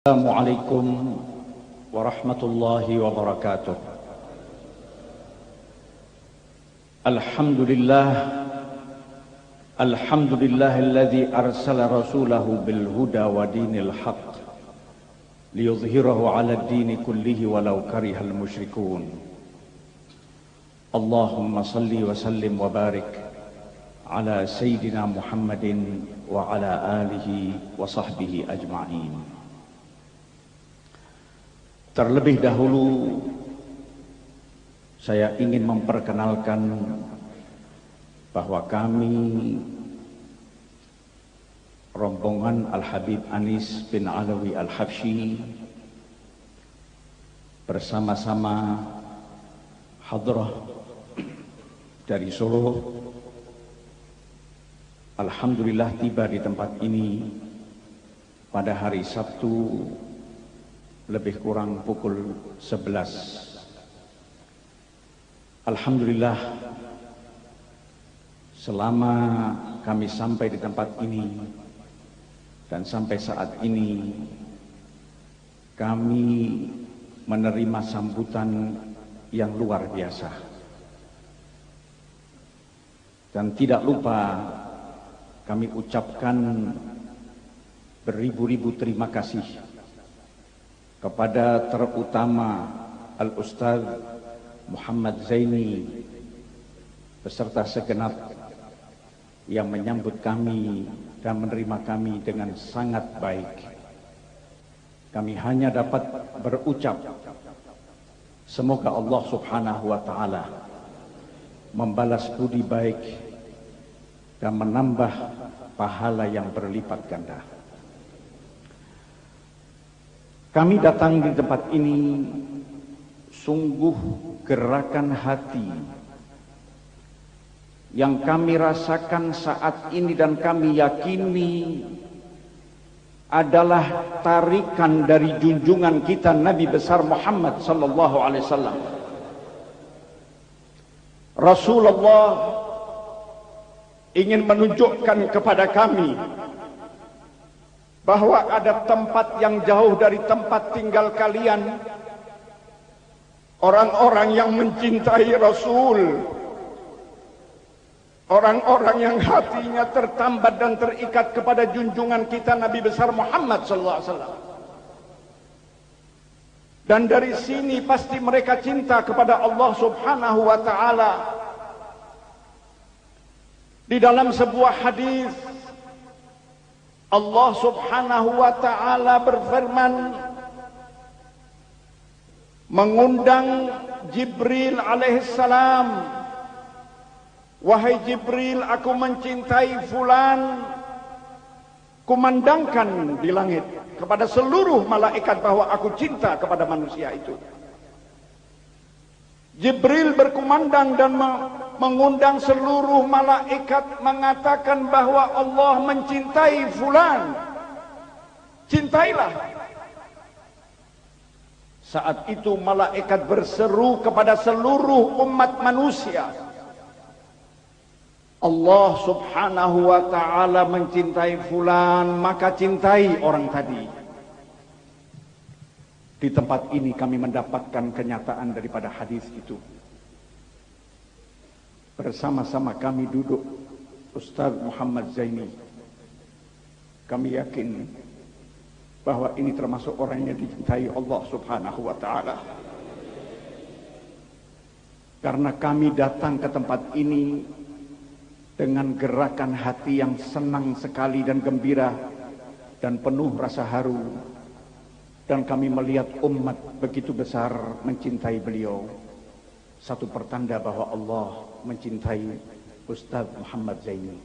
Assalamualaikum warahmatullahi wabarakatuh. Alhamdulillahilladzi arsala rasulahu bil huda wa dinil haqq liyudhhirahu 'ala ad-dini kullihi walau karihal musyrikun. Allahumma salli wa sallim wa barik ala sayyidina Muhammadin wa ala alihi wa sahbihi ajma'in. Terlebih dahulu saya ingin memperkenalkan bahwa kami rombongan Al-Habib Anis bin Alawi Al-Habsyi bersama-sama hadrah dari Solo alhamdulillah tiba di tempat ini pada hari Sabtu lebih kurang pukul 11. Alhamdulillah selama kami sampai di tempat ini dan sampai saat ini kami menerima sambutan yang luar biasa. Dan tidak lupa kami ucapkan beribu-ribu terima kasih kepada terutama Al-Ustaz Muhammad Zaini beserta segenap yang menyambut kami dan menerima kami dengan sangat baik. Kami hanya dapat berucap semoga Allah Subhanahu wa taala membalas budi baik dan menambah pahala yang berlipat ganda. Kami datang di tempat ini sungguh gerakan hati yang kami rasakan saat ini dan kami yakini adalah tarikan dari junjungan kita Nabi besar Muhammad sallallahu alaihi wasallam. Rasulullah ingin menunjukkan kepada kami bahwa ada tempat yang jauh dari tempat tinggal kalian, orang-orang yang mencintai Rasul, orang-orang yang hatinya tertambat dan terikat kepada junjungan kita Nabi besar Muhammad sallallahu alaihi wasallam. Dan dari sini pasti mereka cinta kepada Allah Subhanahu wa taala. Di dalam sebuah hadis Allah Subhanahu wa ta'ala berfirman mengundang Jibril alaihissalam, wahai Jibril, aku mencintai fulan, kumandangkan di langit kepada seluruh malaikat bahwa aku cinta kepada manusia itu. Jibril berkumandang dan mengundang seluruh malaikat mengatakan bahwa Allah mencintai fulan, cintailah. Saat itu malaikat berseru kepada seluruh umat manusia, Allah Subhanahu wa ta'ala mencintai fulan, maka cintai orang tadi. Di tempat ini kami mendapatkan kenyataan daripada hadis itu. Bersama-sama kami duduk Ustaz Muhammad Zaini. Kami yakin bahwa ini termasuk orang yang dicintai Allah Subhanahu wa ta'ala. Karena kami datang ke tempat ini dengan gerakan hati yang senang sekali dan gembira dan penuh rasa haru. Dan kami melihat umat begitu besar mencintai beliau. Satu pertanda bahwa Allah mencintai Ustaz Muhammad Zaini.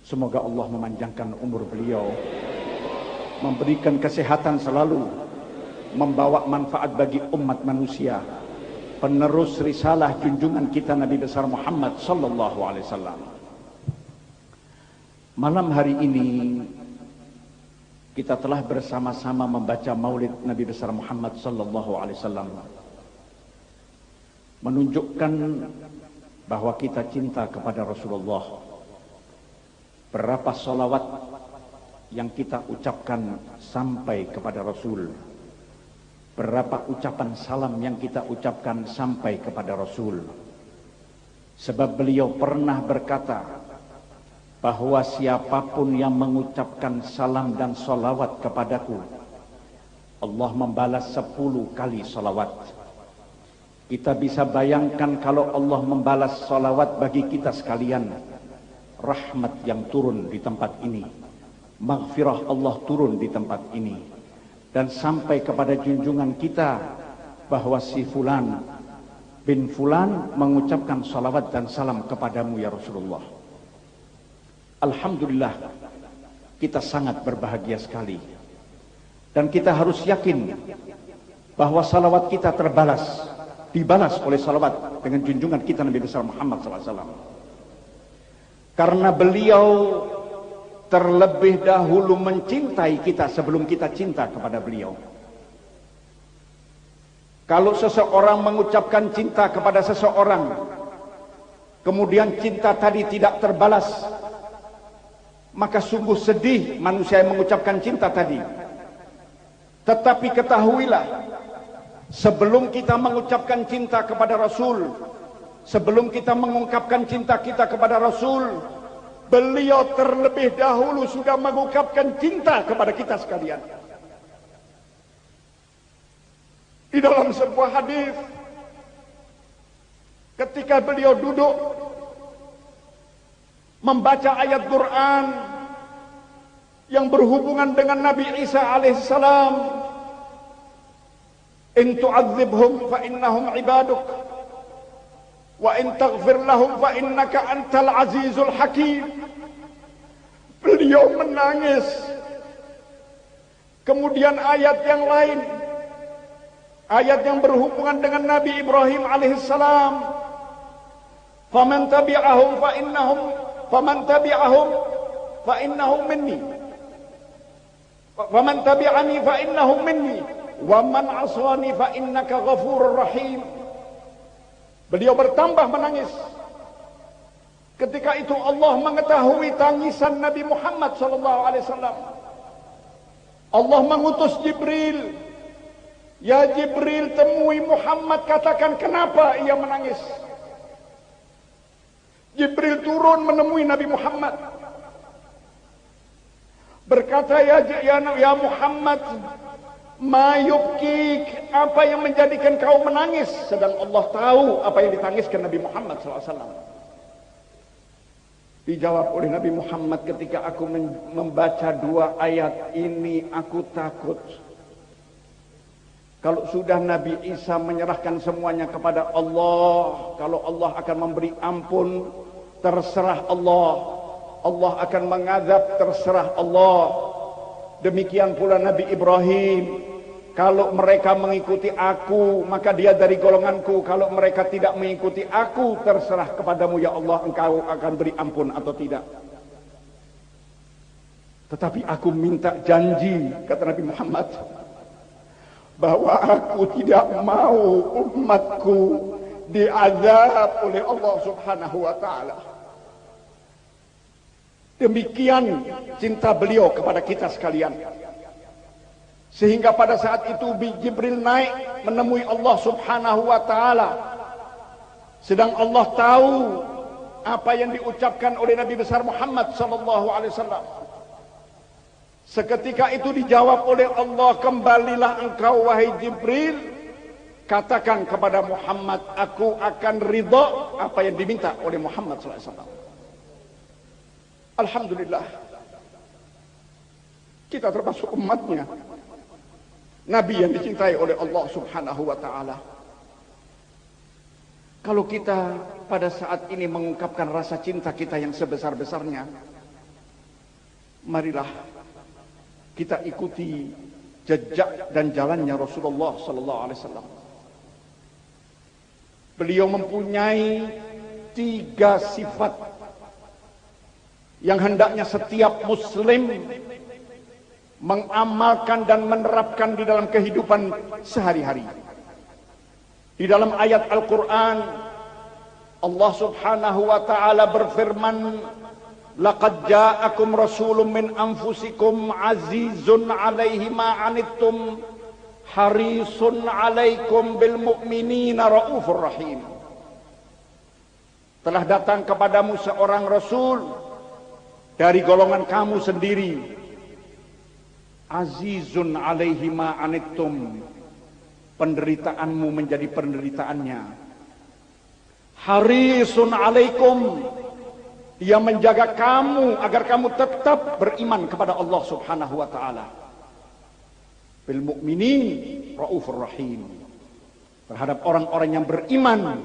Semoga Allah memanjangkan umur beliau, memberikan kesehatan selalu, membawa manfaat bagi umat manusia, penerus risalah junjungan kita Nabi besar Muhammad sallallahu alaihi wasallam. Malam hari ini kita telah bersama-sama membaca maulid Nabi besar Muhammad sallallahu alaihi wasallam, menunjukkan bahwa kita cinta kepada Rasulullah. Berapa salawat yang kita ucapkan sampai kepada Rasul? Berapa ucapan salam yang kita ucapkan sampai kepada Rasul? Sebab beliau pernah berkata bahwa siapapun yang mengucapkan salam dan salawat kepadaku, Allah membalas 10 kali salawat. Kita bisa bayangkan kalau Allah membalas salawat bagi kita sekalian, rahmat yang turun di tempat ini, maghfirah Allah turun di tempat ini, dan sampai kepada junjungan kita bahwa si fulan bin fulan mengucapkan salawat dan salam kepadamu ya Rasulullah. Alhamdulillah, kita sangat berbahagia sekali, dan kita harus yakin bahwa salawat kita dibalas oleh salawat dengan junjungan kita Nabi besar Muhammad SAW. Karena beliau terlebih dahulu mencintai kita sebelum kita cinta kepada beliau. Kalau seseorang mengucapkan cinta kepada seseorang, kemudian cinta tadi tidak terbalas, maka sungguh sedih manusia yang mengucapkan cinta tadi. Tetapi ketahuilah, sebelum kita mengucapkan cinta kepada Rasul, sebelum kita mengungkapkan cinta kita kepada Rasul, beliau terlebih dahulu sudah mengungkapkan cinta kepada kita sekalian. Di dalam sebuah hadis, ketika beliau duduk membaca ayat Quran yang berhubungan dengan Nabi Isa alaihissalam, in tu'adzibhum fa innahum ibaduk wa in taghfir lahum fa innaka antal azizul hakim. Beliau menangis. Kemudian ayat yang lain, ayat yang berhubungan dengan Nabi Ibrahim alaihissalam, faman tabi'ahum fa innahum minni faman tabi'ani fa innahum minni wa man aswani fa innaka ghafurur rahim. Beliau bertambah menangis. Ketika itu Allah mengetahui tangisan Nabi Muhammad SAW. Allah mengutus Jibril. Ya Jibril, temui Muhammad, katakan kenapa ia menangis. Jibril turun menemui Nabi Muhammad, berkata, ya Muhammad, ma yubkik, apa yang menjadikan kau menangis? Sedang Allah tahu apa yang ditangiskan Nabi Muhammad SAW. Dijawab oleh Nabi Muhammad, ketika aku membaca 2 ayat ini, aku takut kalau sudah Nabi Isa menyerahkan semuanya kepada Allah, kalau Allah akan memberi ampun, terserah Allah. Allah akan mengazab, terserah Allah. Demikian pula Nabi Ibrahim, kalau mereka mengikuti aku, maka dia dari golonganku. Kalau mereka tidak mengikuti aku, terserah kepadamu ya Allah, engkau akan beri ampun atau tidak. Tetapi aku minta janji, kata Nabi Muhammad, bahwa aku tidak mau umatku diazab oleh Allah Subhanahu wa ta'ala. Demikian cinta beliau kepada kita sekalian. Sehingga pada saat itu Jibril naik menemui Allah Subhanahu wa ta'ala. Sedang Allah tahu apa yang diucapkan oleh Nabi besar Muhammad sallallahu alaihi wasallam. Seketika itu dijawab oleh Allah, kembalilah engkau wahai Jibril, katakan kepada Muhammad, aku akan ridha apa yang diminta oleh Muhammad SAW. Alhamdulillah, kita termasuk umatnya, Nabi yang dicintai oleh Allah Subhanahu wa ta'ala. Kalau kita pada saat ini mengungkapkan rasa cinta kita yang sebesar-besarnya, marilah kita ikuti jejak dan jalannya Rasulullah sallallahu alaihi wasallam. Beliau mempunyai 3 sifat yang hendaknya setiap muslim mengamalkan dan menerapkan di dalam kehidupan sehari-hari. Di dalam ayat Al-Quran, Allah Subhanahu wa ta'ala berfirman, Laqad ja'akum rasulun min anfusikum azizun 'alaihi ma 'anittum harisun 'alaikum bil mu'minina raufur rahim. Telah datang kepadamu seorang rasul dari golongan kamu sendiri. Azizun 'alaihi ma 'anittum, penderitaanmu menjadi penderitaannya. Harisun 'alaikum, dia menjaga kamu agar kamu tetap beriman kepada Allah Subhanahu wa taala. Bil mu'minin raufur rahim. Terhadap orang-orang yang beriman,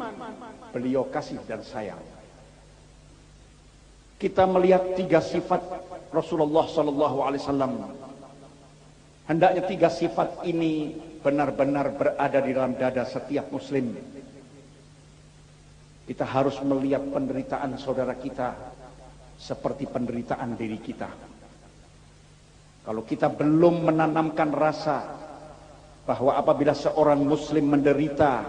beliau kasih dan sayang. Kita melihat 3 sifat Rasulullah sallallahu alaihi wasallam. Hendaknya 3 sifat ini benar-benar berada di dalam dada setiap muslim. Kita harus melihat penderitaan saudara kita seperti penderitaan diri kita. Kalau kita belum menanamkan rasa bahwa apabila seorang muslim menderita,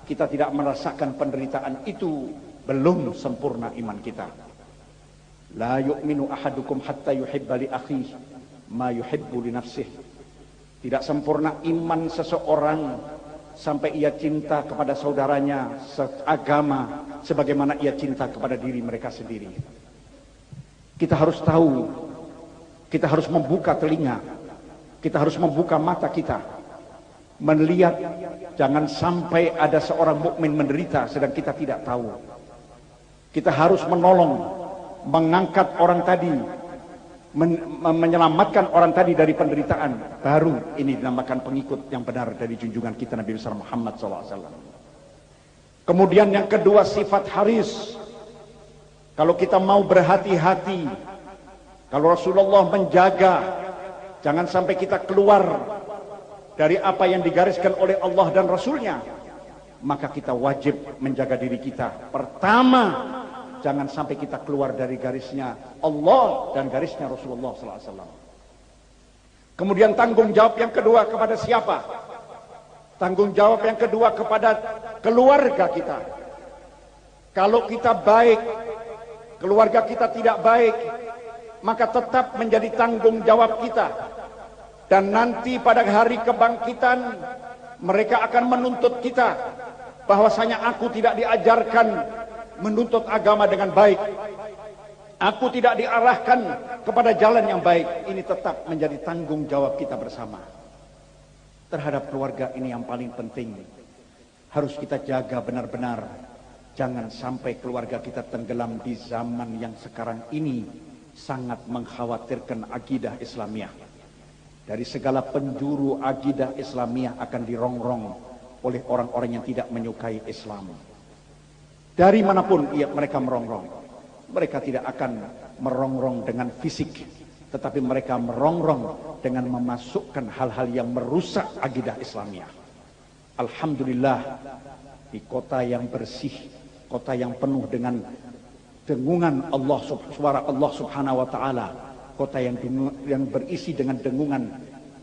kita tidak merasakan penderitaan itu, belum sempurna iman kita. La yu'minu ahadukum hatta yuhibba li akhihi ma yuhibbu li nafsihi. Tidak sempurna iman seseorang sampai ia cinta kepada saudaranya seagama sebagaimana ia cinta kepada diri mereka sendiri. Kita harus tahu, kita harus membuka telinga, kita harus membuka mata kita, melihat jangan sampai ada seorang mukmin menderita sedang kita tidak tahu. Kita harus menolong, mengangkat orang tadi, menyelamatkan orang tadi dari penderitaan. Baru ini dinamakan pengikut yang benar dari junjungan kita Nabi besar Muhammad SAW. Kemudian yang kedua, sifat haris. Kalau kita mau berhati-hati, kalau Rasulullah menjaga jangan sampai kita keluar dari apa yang digariskan oleh Allah dan Rasulnya, maka kita wajib menjaga diri kita. Pertama, jangan sampai kita keluar dari garisnya Allah dan garisnya Rasulullah SAW. Kemudian tanggung jawab yang kedua kepada siapa? Tanggung jawab yang kedua kepada keluarga kita. Kalau kita baik, keluarga kita tidak baik, maka tetap menjadi tanggung jawab kita. Dan nanti pada hari kebangkitan, mereka akan menuntut kita bahwasanya aku tidak diajarkan menuntut agama dengan baik, aku tidak diarahkan kepada jalan yang baik. Ini tetap menjadi tanggung jawab kita bersama. Terhadap keluarga ini yang paling penting, harus kita jaga benar-benar. Jangan sampai keluarga kita tenggelam di zaman yang sekarang ini sangat mengkhawatirkan akidah Islamiyah. Dari segala penjuru akidah Islamiyah akan dirongrong oleh orang-orang yang tidak menyukai Islam. Dari manapun mereka merongrong, mereka tidak akan merongrong dengan fisik, tetapi mereka merongrong dengan memasukkan hal-hal yang merusak akidah Islamiyah. Alhamdulillah, di kota yang bersih, kota yang penuh dengan dengungan Allah, suara Allah Subhanahu wa taala, kota yang berisi dengan dengungan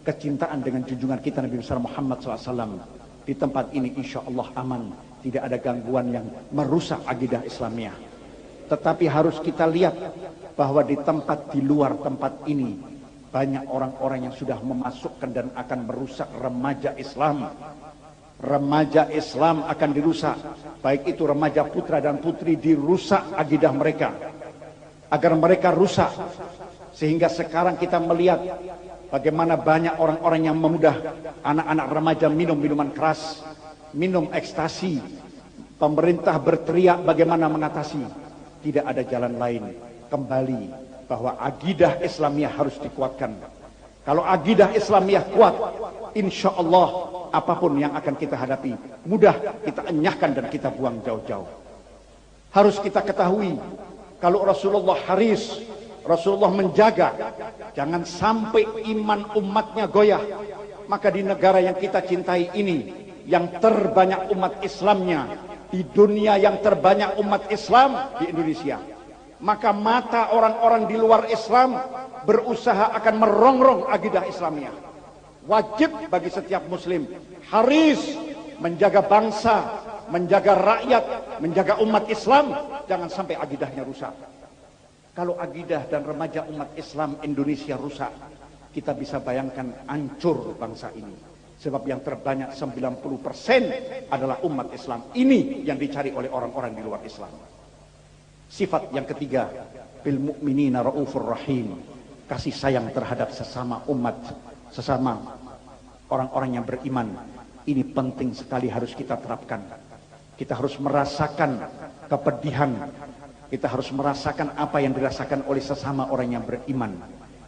kecintaan dengan junjungan kita Nabi besar Muhammad SAW. Di tempat ini insya Allah aman, tidak ada gangguan yang merusak akidah Islamiyah. Tetapi harus kita lihat bahwa di tempat di luar tempat ini banyak orang-orang yang sudah memasukkan dan akan merusak remaja Islam. Remaja Islam akan dirusak, baik itu remaja putra dan putri, dirusak akidah mereka agar mereka rusak. Sehingga sekarang kita melihat bagaimana banyak orang-orang yang memudah anak-anak remaja minum minuman keras, minum ekstasi. Pemerintah berteriak bagaimana mengatasi. Tidak ada jalan lain kembali bahwa akidah Islamiyah harus dikuatkan. Kalau akidah Islamiyah kuat, insya Allah apapun yang akan kita hadapi mudah kita enyahkan dan kita buang jauh-jauh. Harus kita ketahui kalau Rasulullah haris, Rasulullah menjaga jangan sampai iman umatnya goyah. Maka di negara yang kita cintai ini, yang terbanyak umat Islamnya, di dunia yang terbanyak umat Islam di Indonesia, maka mata orang-orang di luar Islam berusaha akan merongrong akidah Islamiyah. Wajib bagi setiap muslim haris menjaga bangsa, menjaga rakyat, menjaga umat Islam, jangan sampai akidahnya rusak. Kalau akidah dan remaja umat Islam Indonesia rusak, kita bisa bayangkan hancur bangsa ini. Sebab yang terbanyak 90% adalah umat Islam. Ini yang dicari oleh orang-orang di luar Islam. Sifat yang ketiga, bil mu'minina raufur rahim. Kasih sayang terhadap sesama umat, sesama orang-orang yang beriman. Ini penting sekali harus kita terapkan. Kita harus merasakan kepedihan. Kita harus merasakan apa yang dirasakan oleh sesama orang yang beriman.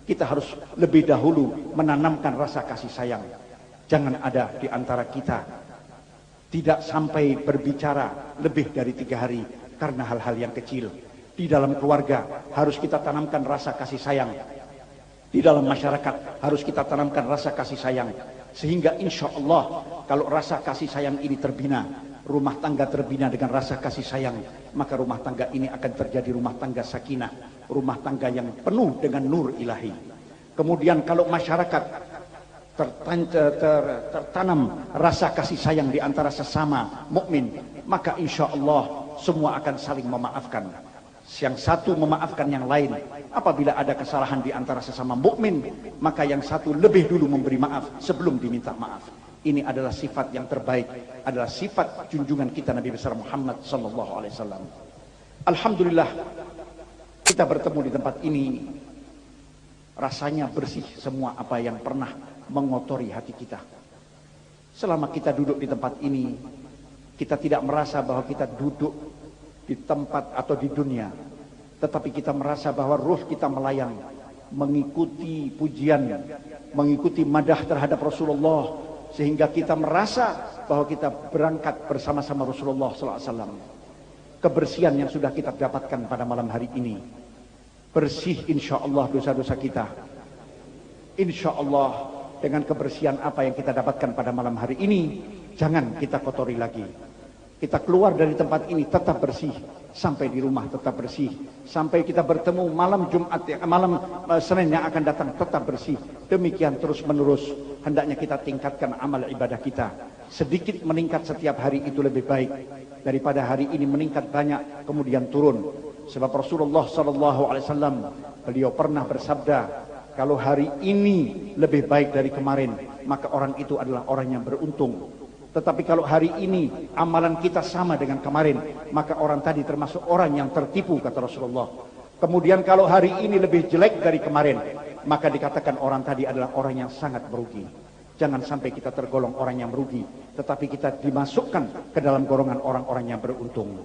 Kita harus lebih dahulu menanamkan rasa kasih sayang. Jangan ada di antara kita tidak sampai berbicara lebih dari 3 hari karena hal-hal yang kecil. Di dalam keluarga harus kita tanamkan rasa kasih sayang. Di dalam masyarakat harus kita tanamkan rasa kasih sayang. Sehingga insya Allah kalau rasa kasih sayang ini terbina, rumah tangga terbina dengan rasa kasih sayang, maka rumah tangga ini akan terjadi rumah tangga sakinah, rumah tangga yang penuh dengan nur ilahi. Kemudian kalau masyarakat tertanam rasa kasih sayang di antara sesama mukmin, maka insya Allah semua akan saling memaafkan. Yang satu memaafkan yang lain. Apabila ada kesalahan di antara sesama mukmin, maka yang satu lebih dulu memberi maaf sebelum diminta maaf. Ini adalah sifat yang terbaik, adalah sifat junjungan kita Nabi besar Muhammad SAW. Alhamdulillah kita bertemu di tempat ini, rasanya bersih semua apa yang pernah mengotori hati kita. Selama kita duduk di tempat ini, kita tidak merasa bahwa kita duduk di tempat atau di dunia, tetapi kita merasa bahwa ruh kita melayang mengikuti pujian, mengikuti madah terhadap Rasulullah, sehingga kita merasa bahwa kita berangkat bersama-sama Rasulullah SAW. Kebersihan yang sudah kita dapatkan pada malam hari ini, bersih insya Allah dosa-dosa kita. Insya Allah dengan kebersihan apa yang kita dapatkan pada malam hari ini, jangan kita kotori lagi. Kita keluar dari tempat ini tetap bersih, sampai di rumah tetap bersih, sampai kita bertemu malam Jumat, malam Senin yang akan datang tetap bersih. Demikian terus menerus hendaknya kita tingkatkan amal ibadah kita. Sedikit meningkat setiap hari itu lebih baik daripada hari ini meningkat banyak kemudian turun. Sebab Rasulullah SAW beliau pernah bersabda, kalau hari ini lebih baik dari kemarin, maka orang itu adalah orang yang beruntung. Tetapi kalau hari ini amalan kita sama dengan kemarin, maka orang tadi termasuk orang yang tertipu, kata Rasulullah. Kemudian kalau hari ini lebih jelek dari kemarin, maka dikatakan orang tadi adalah orang yang sangat merugi. Jangan sampai kita tergolong orang yang merugi, tetapi kita dimasukkan ke dalam golongan orang-orang yang beruntung.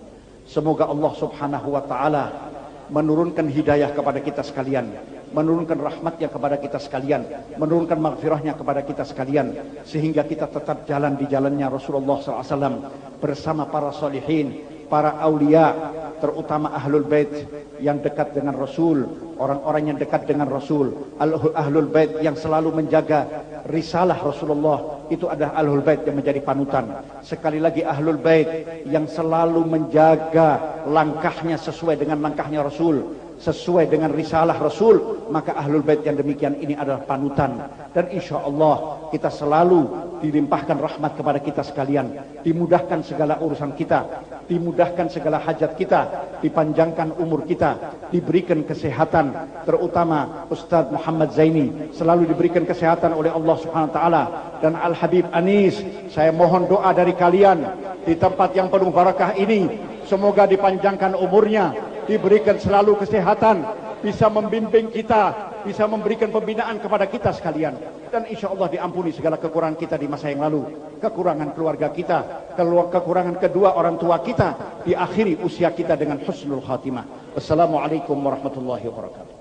Semoga Allah Subhanahu wa ta'ala menurunkan hidayah kepada kita sekalian, menurunkan rahmatnya kepada kita sekalian, menurunkan maghfirahnya kepada kita sekalian, sehingga kita tetap jalan di jalannya Rasulullah SAW bersama para salihin, para aulia, terutama ahlul bait yang dekat dengan Rasul, orang-orang yang dekat dengan Rasul, ahlul bait yang selalu menjaga risalah Rasulullah, itu adalah ahlul bait yang menjadi panutan. Sekali lagi ahlul bait yang selalu menjaga langkahnya sesuai dengan langkahnya Rasul, sesuai dengan risalah Rasul, maka ahlul bait yang demikian ini adalah panutan. Dan insya Allah kita selalu dilimpahkan rahmat kepada kita sekalian, dimudahkan segala urusan kita, dimudahkan segala hajat kita, dipanjangkan umur kita, diberikan kesehatan, terutama Ustadz Muhammad Zaini selalu diberikan kesehatan oleh Allah Subhanahu wa taala, dan Al Habib Anis. Saya mohon doa dari kalian di tempat yang penuh barakah ini, semoga dipanjangkan umurnya, diberikan selalu kesehatan, bisa membimbing kita, bisa memberikan pembinaan kepada kita sekalian, dan insya Allah diampuni segala kekurangan kita di masa yang lalu, kekurangan keluarga kita, kekurangan kedua orang tua kita, diakhiri usia kita dengan husnul khatimah. Wassalamualaikum warahmatullahi wabarakatuh.